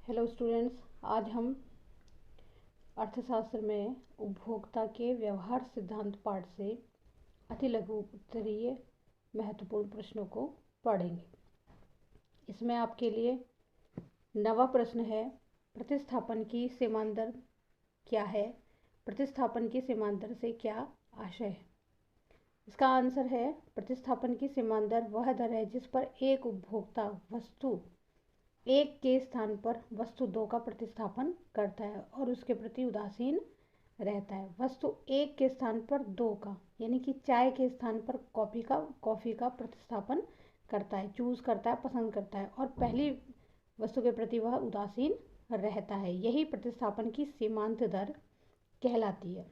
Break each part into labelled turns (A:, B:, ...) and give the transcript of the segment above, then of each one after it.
A: Hello students, आज हम अर्थशास्त्र में उपभोक्ता के व्यवहार सिद्धांत पाठ से अति लघु उत्तरीय महत्वपूर्ण प्रश्नों को पढ़ेंगे। इसमें आपके लिए नवा प्रश्न है, प्रतिस्थापन की सीमांत दर क्या है? प्रतिस्थापन की सीमांत दर से क्या आशय है? इसका आंसर है, प्रतिस्थापन की सीमांत दर वह दर है जिस पर एक उपभोक्ता वस्तु एक के स्थान पर वस्तु दो का प्रतिस्थापन करता है और उसके प्रति उदासीन रहता है। वस्तु एक के स्थान पर दो का, यानी कि चाय के स्थान पर कॉफ़ी का प्रतिस्थापन करता है, चूज करता है, पसंद करता है और पहली वस्तु के प्रति वह उदासीन रहता है। यही प्रतिस्थापन की सीमांत दर कहलाती है।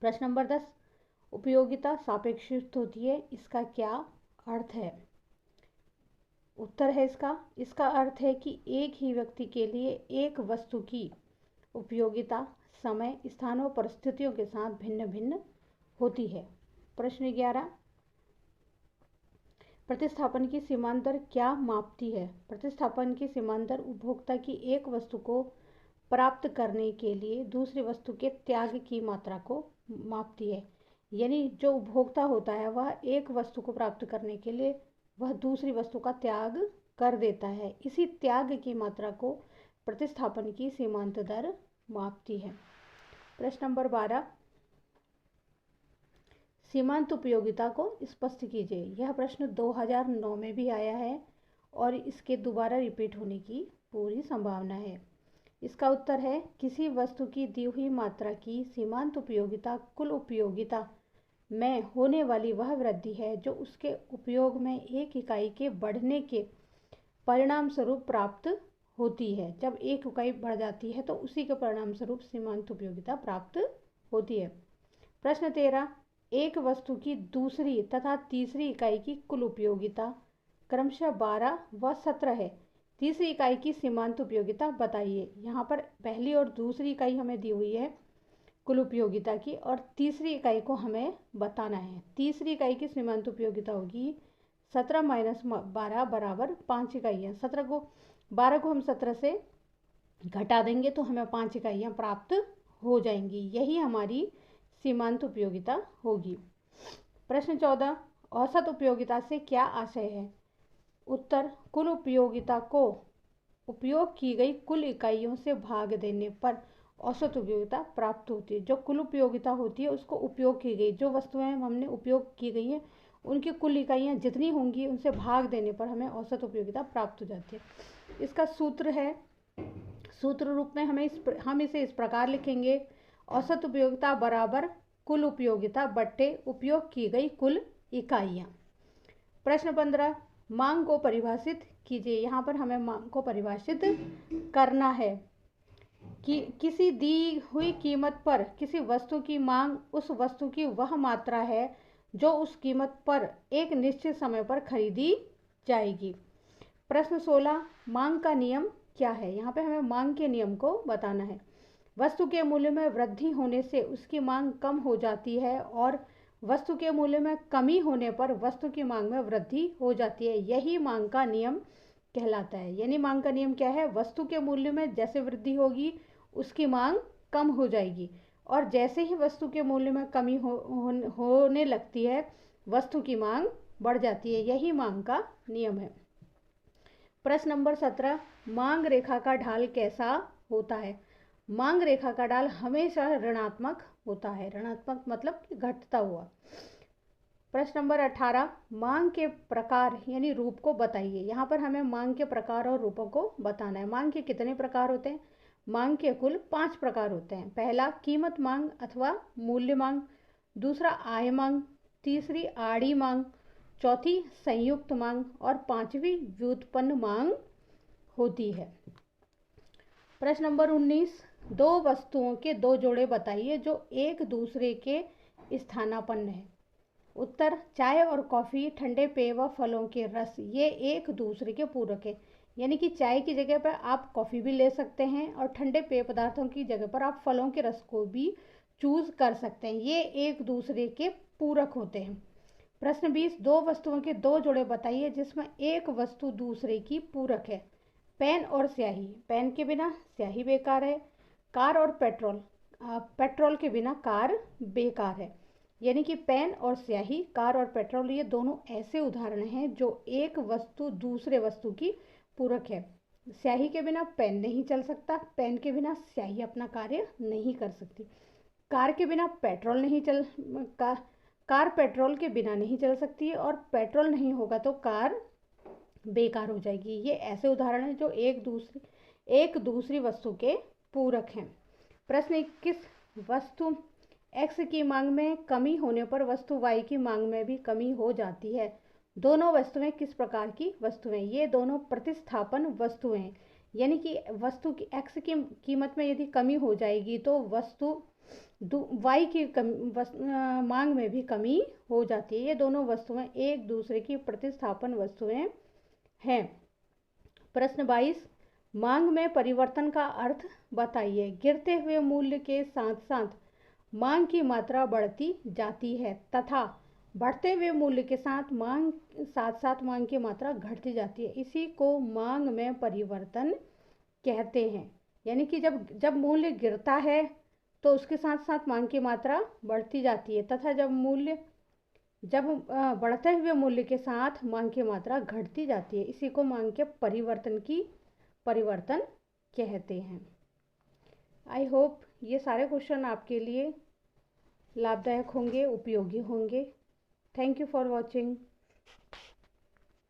A: प्रश्न नंबर 10, उपयोगिता सापेक्षित होती है, इसका क्या अर्थ है? उत्तर है इसका अर्थ है कि एक ही व्यक्ति के लिए एक वस्तु की उपयोगिता समय, स्थान और परिस्थितियों के साथ भिन्न भिन्न होती है। प्रश्न 11, प्रतिस्थापन की सीमांत दर क्या मापती है? प्रतिस्थापन की सीमांत दर उपभोक्ता की एक वस्तु को प्राप्त करने के लिए दूसरी वस्तु के त्याग की मात्रा को मापती है। यानी जो उपभोक्ता होता है वह एक वस्तु को प्राप्त करने के लिए वह दूसरी वस्तु का त्याग कर देता है। इसी त्याग की मात्रा को प्रतिस्थापन की सीमांत दर मापती है। प्रश्न नंबर 12, सीमांत उपयोगिता को स्पष्ट कीजिए। यह प्रश्न 2009 में भी आया है और इसके दोबारा रिपीट होने की पूरी संभावना है। इसका उत्तर है, किसी वस्तु की दी हुई मात्रा की सीमांत उपयोगिता कुल उपयोगिता में होने वाली वह वृद्धि है जो उसके उपयोग में एक इकाई के बढ़ने के परिणाम स्वरूप प्राप्त होती है। जब एक इकाई बढ़ जाती है तो उसी के परिणाम स्वरूप सीमांत उपयोगिता प्राप्त होती है। प्रश्न 13, एक वस्तु की दूसरी तथा तीसरी इकाई की कुल उपयोगिता क्रमशः 12 व 17 है। तीसरी इकाई की सीमांत उपयोगिता बताइए। यहाँ पर पहली और दूसरी इकाई हमें दी हुई है कुल उपयोगिता की और तीसरी इकाई को हमें बताना है। तीसरी इकाई की सीमांत उपयोगिता होगी 17 - 12 बराबर 5 इकाइयाँ। 12 को हम 17 से घटा देंगे तो हमें 5 इकाइयाँ प्राप्त हो जाएंगी। यही हमारी सीमांत उपयोगिता होगी। प्रश्न 14, औसत उपयोगिता से क्या आशय है? उत्तर, कुल उपयोगिता को उपयोग की गई कुल इकाइयों से भाग देने पर औसत उपयोगिता प्राप्त होती है। जो कुल उपयोगिता होती है उसको उपयोग की गई जो वस्तुएं हमने उपयोग की गई हैं उनकी कुल इकाइयाँ जितनी होंगी उनसे भाग देने पर हमें औसत उपयोगिता प्राप्त हो जाती है। इसका सूत्र है, सूत्र रूप में हम इसे इस प्रकार लिखेंगे, औसत उपयोगिता बराबर कुल उपयोगिता बट्टे उपयोग की गई कुल इकाइयाँ। प्रश्न 15, मांग को परिभाषित कीजिए। यहाँ पर हमें मांग को परिभाषित करना है कि किसी दी हुई कीमत पर किसी वस्तु की मांग उस वस्तु की वह मात्रा है जो उस कीमत पर एक निश्चित समय पर खरीदी जाएगी। प्रश्न 16, मांग का नियम क्या है? यहाँ पे हमें मांग के नियम को बताना है। वस्तु के मूल्य में वृद्धि होने से उसकी मांग कम हो जाती है और वस्तु के मूल्य में कमी होने पर वस्तु की मांग में वृद्धि हो जाती है। यही मांग का नियम कहलाता है। यानी मांग का नियम क्या है? वस्तु के मूल्य में जैसे वृद्धि होगी उसकी मांग कम हो जाएगी और जैसे ही वस्तु के मूल्य में कमी होने लगती है वस्तु की मांग बढ़ जाती है। यही मांग का नियम है। प्रश्न नंबर 17, मांग रेखा का ढाल कैसा होता है? मांग रेखा का ढाल हमेशा ऋणात्मक होता है। ऋणात्मक मतलब घटता हुआ। प्रश्न नंबर 18, मांग के प्रकार यानी रूप को बताइए। यहाँ पर हमें मांग के प्रकार और रूपों को बताना है। मांग के कितने प्रकार होते हैं? मांग के कुल 5 प्रकार होते हैं। पहला कीमत मांग अथवा मूल्य मांग, दूसरा आय मांग, तीसरी आड़ी मांग, चौथी संयुक्त मांग और पांचवी व्युत्पन्न मांग होती है। प्रश्न नंबर 19, दो वस्तुओं के दो जोड़े बताइए जो एक दूसरे के स्थानापन्न है। उत्तर, चाय और कॉफ़ी, ठंडे पेय व फलों के रस, ये एक दूसरे के पूरक है। यानी कि चाय की जगह पर आप कॉफ़ी भी ले सकते हैं और ठंडे पेय पदार्थों की जगह पर आप फलों के रस को भी चूज कर सकते हैं। ये एक दूसरे के पूरक होते हैं। प्रश्न 20, दो वस्तुओं के दो जोड़े बताइए जिसमें एक वस्तु दूसरे की पूरक है। पेन और स्याही, पेन के बिना स्याही बेकार है। कार और पेट्रोल, पेट्रोल के बिना कार बेकार है। यानी कि पेन और स्याही, कार और पेट्रोल, ये दोनों ऐसे उदाहरण हैं जो एक वस्तु दूसरे वस्तु की पूरक है। स्याही के बिना पेन नहीं चल सकता, पेन के बिना स्याही अपना कार्य नहीं कर सकती। कार के बिना पेट्रोल नहीं चल का, कार पेट्रोल के बिना नहीं चल सकती, और पेट्रोल नहीं होगा तो कार बेकार हो जाएगी। ये ऐसे उदाहरण हैं जो एक दूसरी वस्तु के पूरक हैं। प्रश्न 21, वस्तु x की मांग में कमी होने पर वस्तु y की मांग में भी कमी हो जाती है। दोनों वस्तुएं किस प्रकार की वस्तुएं? ये दोनों प्रतिस्थापन वस्तुएं, यानी कि वस्तु की x की कीमत में यदि कमी हो जाएगी तो वस्तु y की मांग में भी कमी हो जाती है। ये दोनों वस्तुएं एक दूसरे की प्रतिस्थापन वस्तुएं हैं। प्रश्न 22, मांग में परिवर्तन का अर्थ बताइए। गिरते हुए मूल्य के साथ साथ मांग की मात्रा बढ़ती जाती है तथा बढ़ते हुए मूल्य के साथ मांग की मात्रा घटती जाती है। इसी को मांग में परिवर्तन कहते हैं। यानी कि जब मूल्य गिरता है तो उसके साथ साथ मांग की मात्रा बढ़ती जाती है, तथा जब बढ़ते हुए मूल्य के साथ मांग की मात्रा घटती जाती है, इसी को मांग के परिवर्तन कहते हैं। आई होप ये सारे क्वेश्चन आपके लिए लाभदायक होंगे, उपयोगी होंगे। Thank you for watching.